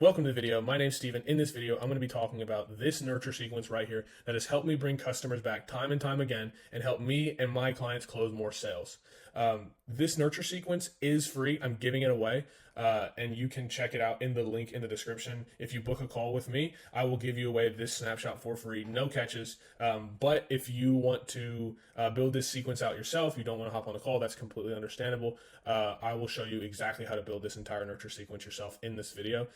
Welcome to the video. My name's Steven. In this video, I'm going to be talking about this nurture sequence right here that has helped me bring customers back time and time again and help me and my clients close more sales. This nurture sequence is free. I'm giving it away, and you can check it out in the link in the description. If you book a call with me, I will give you away this snapshot for free, no catches. But if you want to build this sequence out yourself, you don't want to hop on a call, that's completely understandable. I will show you exactly how to build this entire nurture sequence yourself in this video.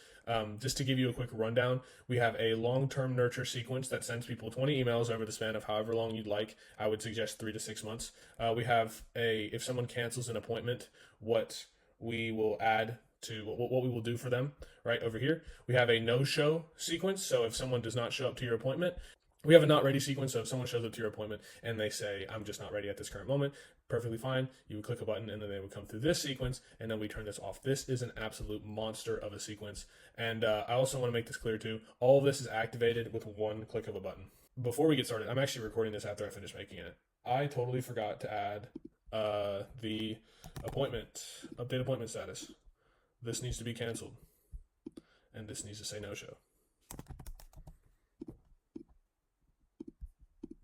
Just to give you a quick rundown, we have a long-term nurture sequence that sends people 20 emails over the span of however long you'd like. I would suggest 3 to 6 months. We have if someone cancels an appointment, what we will add to what we will do for them right over here. We have a no-show sequence. So if someone does not show up to your appointment, we have a not ready sequence. So if someone shows up to your appointment and they say, I'm just not ready at this current moment, perfectly fine. You would click a button and then they would come through this sequence and then we turn this off. This is an absolute monster of a sequence. And I also want to make this clear too. All of this is activated with one click of a button. Before we get started, I'm actually recording this after I finish making it. I totally forgot to add the update appointment status. This needs to be canceled. And this needs to say no show.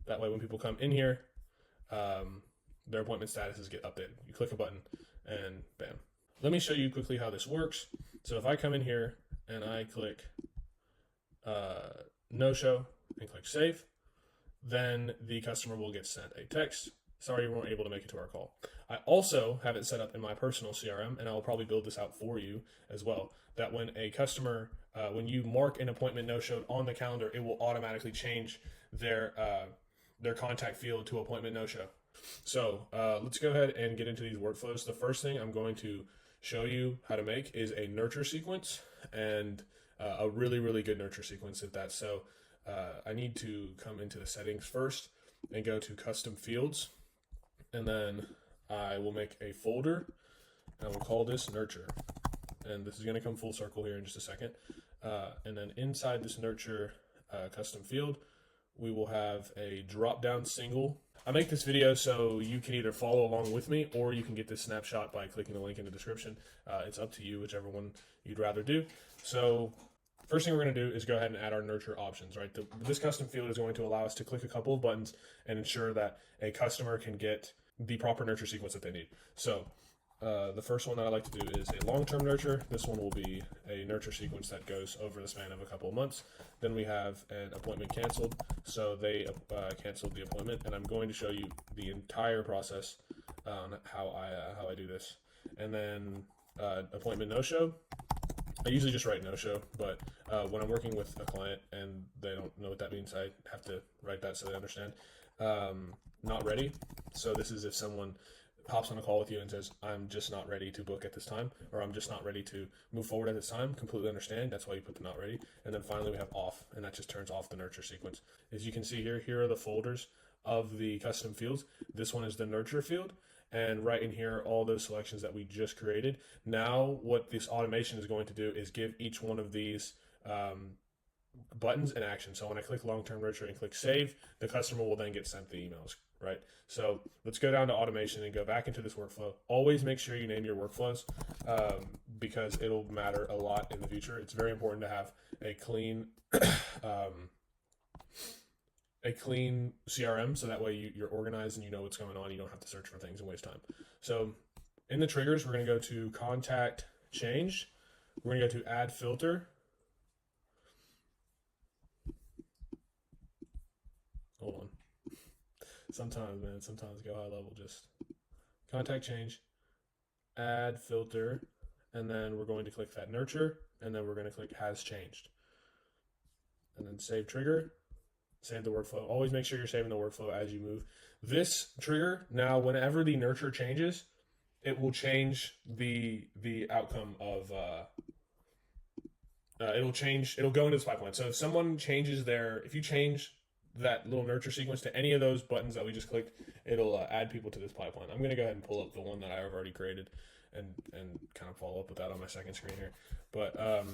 That way when people come in here, their appointment statuses get updated. You click a button and bam. Let me show you quickly how this works. So if I come in here and I click no show and click save, then the customer will get sent a text. Sorry you weren't able to make it to our call. I also have it set up in my personal CRM, and I will probably build this out for you as well, that when a customer, when you mark an appointment no-showed on the calendar, it will automatically change their contact field to appointment no-show. So let's go ahead and get into these workflows. The first thing I'm going to show you how to make is a nurture sequence, and a really, really good nurture sequence at that. So I need to come into the settings first and go to custom fields, and then I will make a folder and we'll call this nurture. And this is going to come full circle here in just a second. And then inside this nurture custom field, we will have a drop down single. I make this video so you can either follow along with me or you can get this snapshot by clicking the link in the description. It's up to you, whichever one you'd rather do. So first thing we're going to do is go ahead and add our nurture options, right? This custom field is going to allow us to click a couple of buttons and ensure that a customer can get the proper nurture sequence that they need. So the first one that I like to do is a long-term nurture. This one will be a nurture sequence that goes over the span of a couple of months. Then we have an appointment canceled. So they canceled the appointment, and I'm going to show you the entire process on how I do this. And then appointment no-show. I usually just write no-show, but when I'm working with a client and they don't know what that means, I have to write that so they understand. Not ready. So this is if someone hops on a call with you and says, I'm just not ready to book at this time, or I'm just not ready to move forward at this time. Completely understand. That's why you put the not ready. And then finally we have off, and that just turns off the nurture sequence. As you can see here, here are the folders of the custom fields. This one is the nurture field. And right in here, all those selections that we just created. Now what this automation is going to do is give each one of these buttons an action. So when I click long-term nurture and click save, the customer will then get sent the emails, right? So let's go down to automation and go back into this workflow. Always make sure you name your workflows because it'll matter a lot in the future. It's very important to have a clean CRM, so that way you're organized and you know what's going on. You don't have to search for things and waste time. So in the triggers, we're going to go to contact change. We're going to go to add filter. Hold on. Sometimes go high level, just contact change, add filter, and then we're going to click that nurture, and then we're going to click has changed. And then save trigger, save the workflow. Always make sure you're saving the workflow as you move. This trigger, now whenever the nurture changes, it will change the outcome of it'll go into this pipeline. So if someone changes if you change that little nurture sequence to any of those buttons that we just clicked, it'll add people to this pipeline. I'm going to go ahead and pull up the one that I've already created and kind of follow up with that on my second screen here. But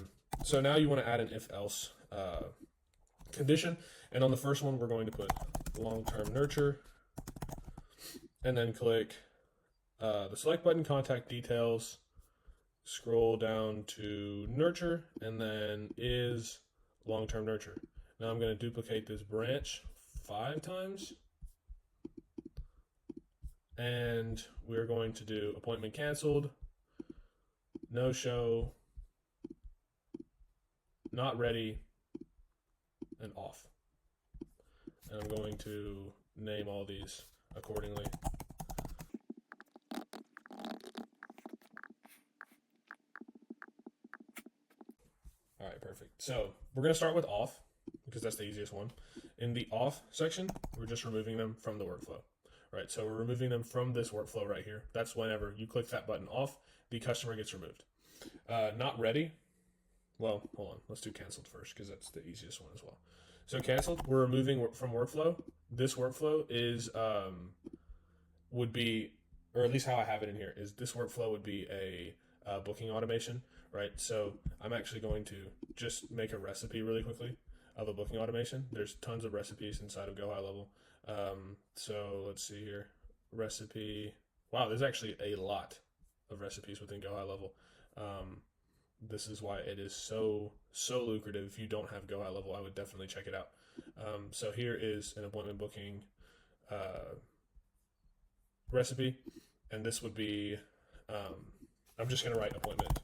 so now you want to add an if else condition, and on the first one we're going to put long-term nurture and then click the select button, contact details, scroll down to nurture, and then is long-term nurture. Now I'm going to duplicate this branch 5 times, and we're going to do appointment canceled, no show, not ready, and off. And I'm going to name all these accordingly. All right, perfect. So we're going to start with off because that's the easiest one. In the off section, we're just removing them from the workflow, right? So we're removing them from this workflow right here. That's whenever you click that button off, the customer gets removed. Not ready. Well, hold on. Let's do canceled first because that's the easiest one as well. So canceled, we're removing from workflow. This workflow is would be, or at least how I have it in here, is this workflow would be a booking automation, right? So I'm actually going to just make a recipe really quickly of a booking automation. There's tons of recipes inside of gohighlevel. So let's see here. Recipe. Wow, there's actually a lot of recipes within gohighlevel. This is why it is so lucrative. If you don't have gohighlevel, I would definitely check it out. So here is an appointment booking recipe, and this would be, I'm just going to write appointment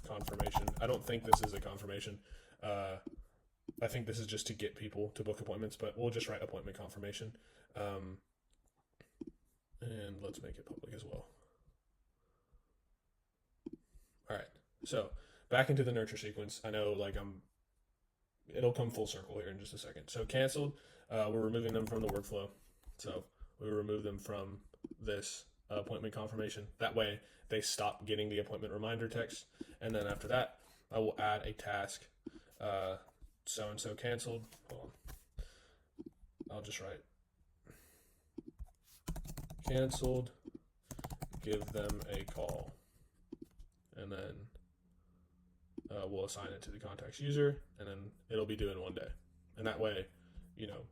confirmation. I don't think this is a confirmation. I think this is just to get people to book appointments, but we'll just write appointment confirmation. And let's make it public as well. All right, so back into the nurture sequence. I know it'll come full circle here in just a second. So canceled, we're removing them from the workflow. So we remove them from this appointment confirmation. That way they stop getting the appointment reminder text. And then after that, I will add a task, so-and-so canceled. Hold on. I'll just write canceled, give them a call. And then we'll assign it to the contacts user, and then it'll be due in 1 day. And that way,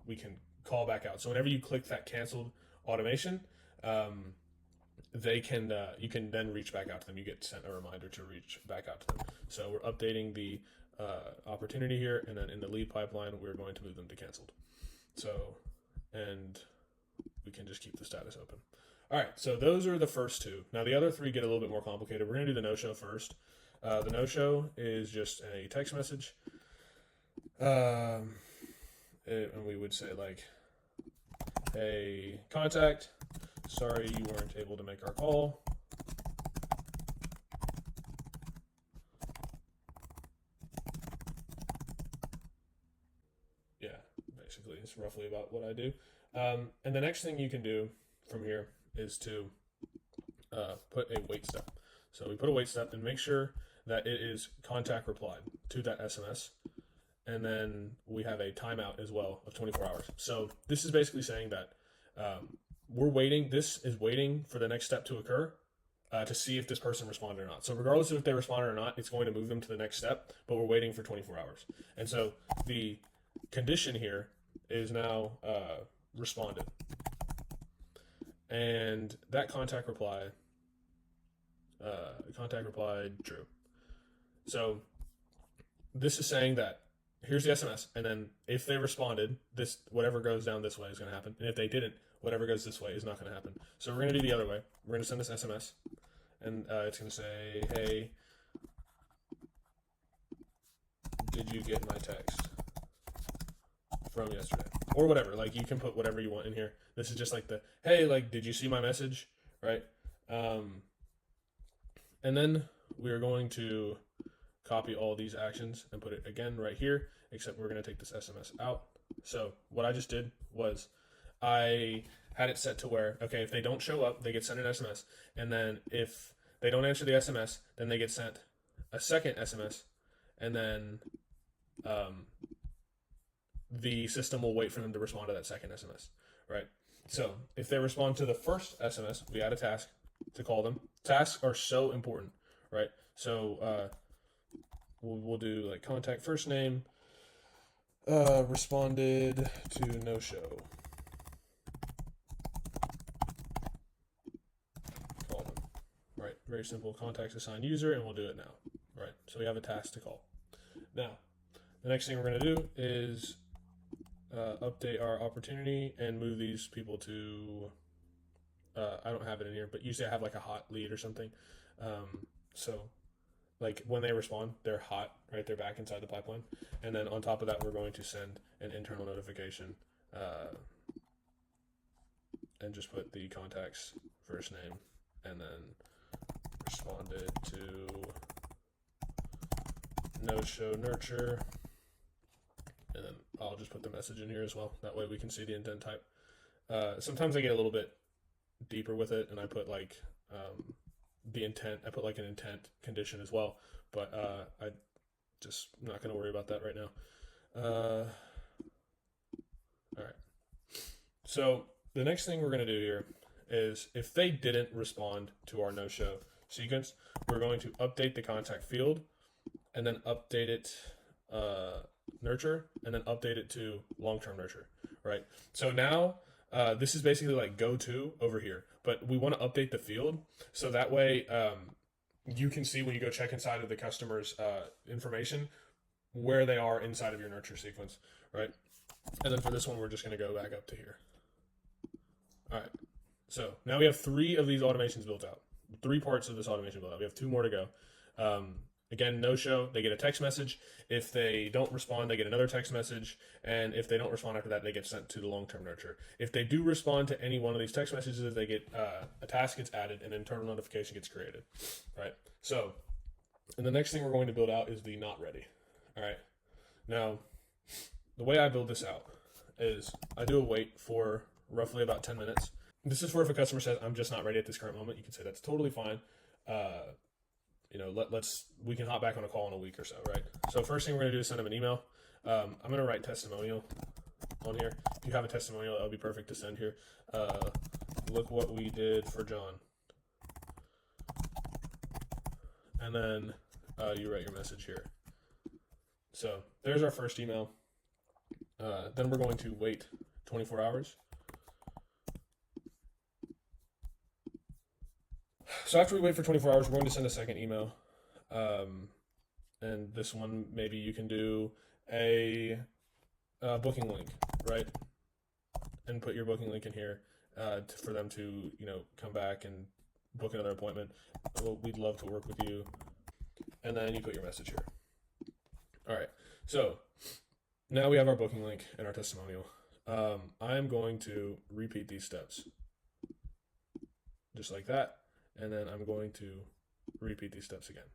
we can call back out. So whenever you click that canceled automation, you can then reach back out to them. You get sent a reminder to reach back out to them. So we're updating the opportunity here, and then in the lead pipeline, we're going to move them to canceled. So, and we can just keep the status open. All right, so those are the first 2. Now the other 3 get a little bit more complicated. We're going to do the no-show first. The no-show is just a text message. And we would say hey, contact, sorry you weren't able to make our call. Yeah, basically it's roughly about what I do. And the next thing you can do from here is to put a wait step. So we put a wait step and make sure that it is contact replied to that SMS. And then we have a timeout as well of 24 hours. So this is basically saying that this is waiting for the next step to occur to see if this person responded or not. So regardless of if they responded or not, it's going to move them to the next step, but we're waiting for 24 hours. And so the condition here is now responded. And that contact replied true. So this is saying that here's the SMS, and then if they responded, whatever goes down this way is going to happen. And if they didn't, whatever goes this way is not going to happen. So we're going to do the other way. We're going to send this SMS, and it's going to say, hey, did you get my text from yesterday? Or whatever. You can put whatever you want in here. This is just hey, did you see my message? Right? And then we're going to copy all these actions and put it again right here, except we're going to take this SMS out. So what I just did was I had it set to where, okay, if they don't show up, they get sent an SMS. And then if they don't answer the SMS, then they get sent a second SMS. And then the system will wait for them to respond to that second SMS, right? So if they respond to the first SMS, we add a task to call them. Tasks are so important, right? So we'll do contact first name, responded to no show. Call them, right? very simple contacts assigned user, and we'll do it now. Right, so we have a task to call. Now, the next thing we're going to do is update our opportunity and move these people to, I don't have it in here, but usually I have like a hot lead or something. So like when they respond, they're hot, right? They're back inside the pipeline. And then on top of that, we're going to send an internal notification and just put the contact's first name and then responded to no show nurture. And then I'll just put the message in here as well. That way we can see the indent type. Sometimes I get a little bit deeper with it and I put like the intent, I put like an intent condition as well, but I just not going to worry about that right now. All right. So the next thing we're going to do here is if they didn't respond to our no-show sequence, we're going to update the contact field and then update it nurture and then update it to long-term nurture, right? So now this is basically like go to over here, but we want to update the field so that way you can see when you go check inside of the customer's information where they are inside of your nurture sequence, right? And then for this one, we're just going to go back up to here. All right. So now we have 3 of these automations built out. 3 parts of this automation built out. We have 2 more to go. Again, no show, they get a text message. If they don't respond, they get another text message. And if they don't respond after that, they get sent to the long-term nurture. If they do respond to any one of these text messages, they get a task gets added and an internal notification gets created, right? So, and the next thing we're going to build out is the not ready, all right? Now, the way I build this out is I do a wait for roughly about 10 minutes. This is for if a customer says, I'm just not ready at this current moment, you can say that's totally fine. You know, we can hop back on a call in a week or so, right? So first thing we're going to do is send them an email. I'm going to write testimonial on here. If you have a testimonial, that would be perfect to send here. Look what we did for John. And then you write your message here. So there's our first email. Then we're going to wait 24 hours. So after we wait for 24 hours, we're going to send a second email. And this one, maybe you can do a booking link, right? And put your booking link in here for them to, you know, come back and book another appointment. Well, we'd love to work with you. And then you put your message here. All right. So now we have our booking link and our testimonial. I'm going to repeat these steps just like that. And then I'm going to repeat these steps again.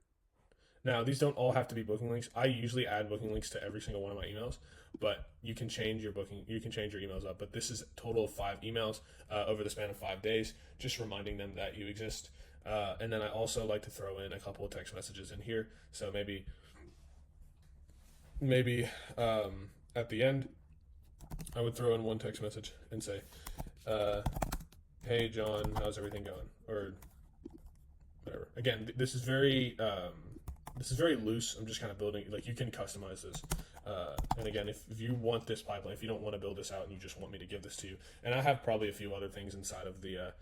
Now, these don't all have to be booking links. I usually add booking links to every single one of my emails, but you can change your emails up. But this is a total of 5 emails over the span of 5 days, just reminding them that you exist. And then I also like to throw in a couple of text messages in here. So maybe at the end, I would throw in one text message and say, hey, John, how's everything going? Or whatever. Again, this is very loose. I'm just kind of building, like you can customize this. And again, if you want this pipeline, if you don't want to build this out and you just want me to give this to you, and I have probably a few other things inside of the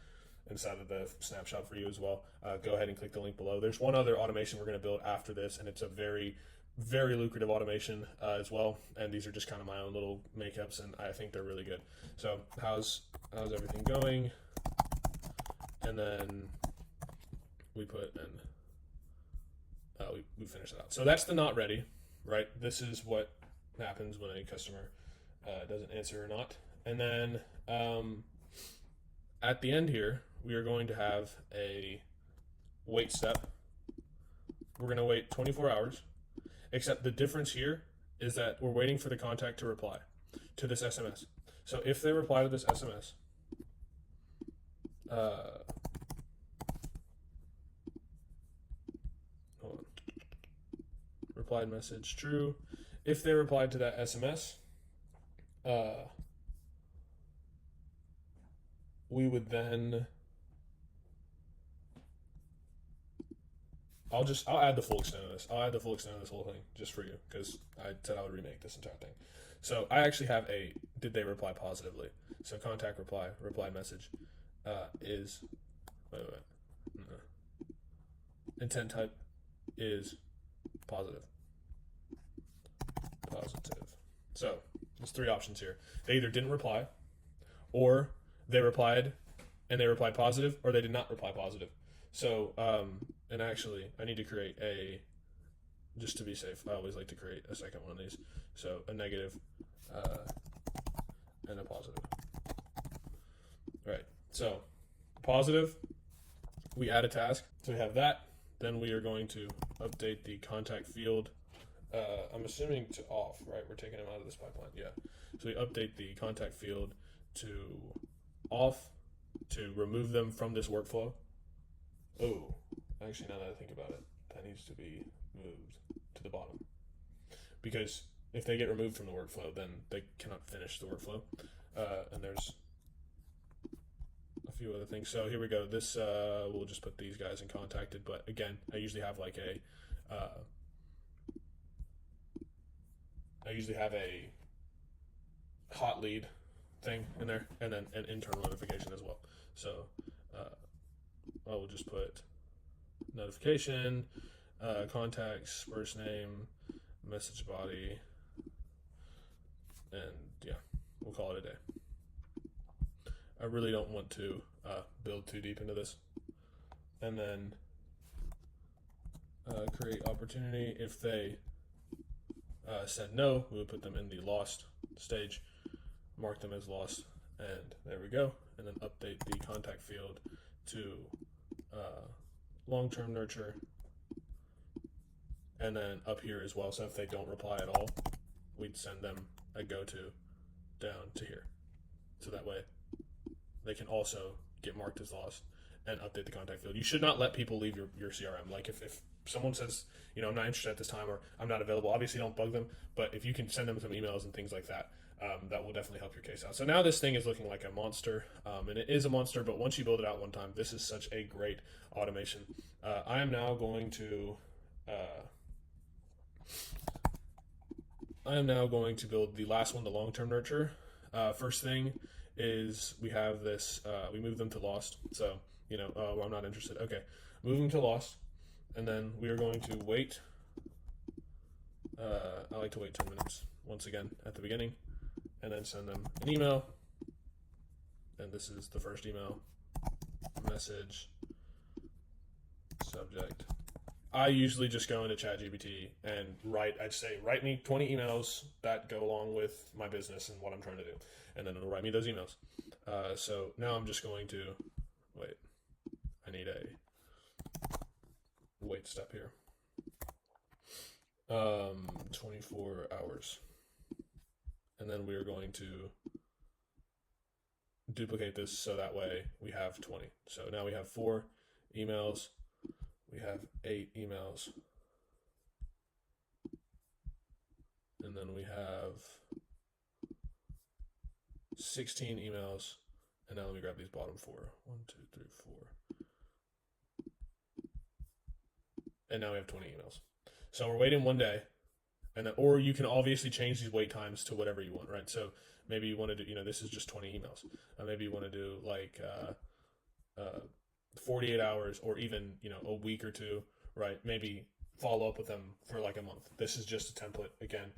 snapshot for you as well, go ahead and click the link below. There's one other automation we're going to build after this, and it's a very, very lucrative automation as well. And these are just kind of my own little makeups, and I think they're really good. So how's everything going? And then we put in, we finish that out. So that's the not ready, right? This is what happens when a customer doesn't answer or not. And then at the end here, we are going to have a wait step. We're going to wait 24 hours, except the difference here is that we're waiting for the contact to reply to this SMS. So if they reply to this SMS, hold on. Replied message true. If they replied to that SMS, we would then, I'll add the full extent of this. I'll add the full extent of this whole thing just for you because I said I would remake this entire thing. So I actually have a, did they reply positively? So reply message is, wait. intent type is positive. Positive. So there's three options here. They either didn't reply, or they replied and they replied positive, or they did not reply positive. So, and actually, I need to create just to be safe, I always like to create a second one of these. So a negative and a positive. Right. So positive, we add a task. So we have that. Then we are going to update the contact field. I'm assuming to off, right? We're taking them out of this pipeline. Yeah. So we update the contact field to off to remove them from this workflow. Oh, actually, now that I think about it, that needs to be moved to the bottom. Because if they get removed from the workflow, then they cannot finish the workflow. And there's a few other things. So here we go. This, we'll just put these guys in contacted. But again, I usually have like a hot lead thing in there, and then an internal notification as well. So I will just put notification, contacts, first name, message body, and yeah, we'll call it a day. I really don't want to build too deep into this. And then create opportunity. If they said no, we would put them in the lost stage, mark them as lost, and there we go. And then update the contact field to long-term nurture, and then up here as well. So if they don't reply at all, we'd send them a go to down to here. So that way they can also get marked as lost and update the contact field. You should not let people leave your CRM. Like if someone says, I'm not interested at this time, or I'm not available, obviously don't bug them, but if you can send them some emails and things like that, that will definitely help your case out. So now this thing is looking like a monster, and it is a monster, but once you build it out one time, this is such a great automation. I am now going to build the last one, the long-term nurture. First thing is we have this, we move them to lost. So, I'm not interested. Okay, moving to lost. And then we are going to wait. I like to wait 10 minutes once again at the beginning, and then send them an email. And this is the first email. Message. Subject. I usually just go into ChatGPT and write me 20 emails that go along with my business and what I'm trying to do. And then it'll write me those emails. So now I'm just going to, wait, I need a wait step here. 24 hours. And then we are going to duplicate this so that way we have 20. So now we have 4 emails. We have 8 emails. And then we have 16 emails. And now let me grab these bottom 4. 1, 2, 3, 4. And now we have 20 emails. So we're waiting one day. And then, or you can obviously change these wait times to whatever you want, right? So maybe you want to do, this is just 20 emails. Maybe you want to do like 48 hours, or even, a week or two, right? Maybe follow up with them for like a month. This is just a template again.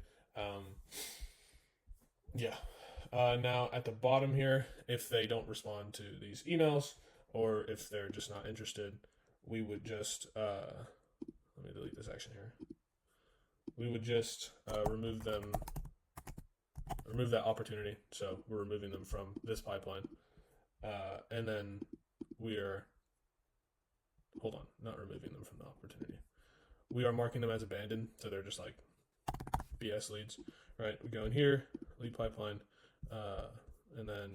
Now at the bottom here, if they don't respond to these emails, or if they're just not interested, we would just, let me delete this action here. We would just remove that opportunity. So we're removing them from this pipeline. And then we are, hold on, not removing them from the opportunity. We are marking them as abandoned. So they're just like BS leads, right? We go in here, lead pipeline, and then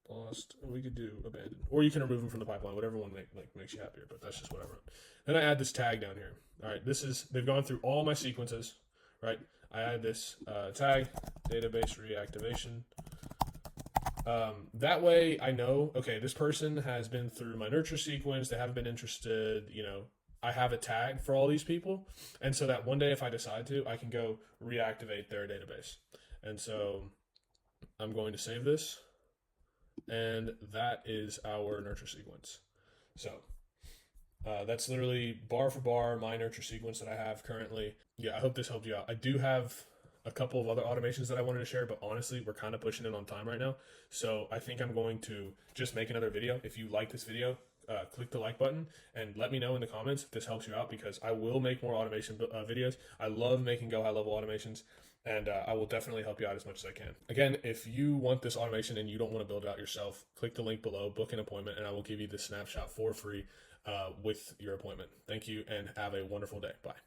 lost. We could do abandoned, or you can remove them from the pipeline, whatever one makes you happier, but that's just what I wrote. Then I add this tag down here. All right, they've gone through all my sequences, right? I add this tag, database reactivation. That way I know, okay, this person has been through my nurture sequence. They haven't been interested, I have a tag for all these people. And so that one day, if I decide to, I can go reactivate their database. And so I'm going to save this. And that is our nurture sequence. So That's literally bar for bar my nurture sequence that I have currently. Yeah, I hope this helped you out. I do have a couple of other automations that I wanted to share, but honestly, we're kind of pushing it on time right now. So I think I'm going to just make another video. If you like this video, click the like button and let me know in the comments if this helps you out, because I will make more automation videos. I love making go high level automations, and I will definitely help you out as much as I can. Again, if you want this automation and you don't want to build it out yourself, click the link below, book an appointment, and I will give you the snapshot for free with your appointment. Thank you and have a wonderful day. Bye.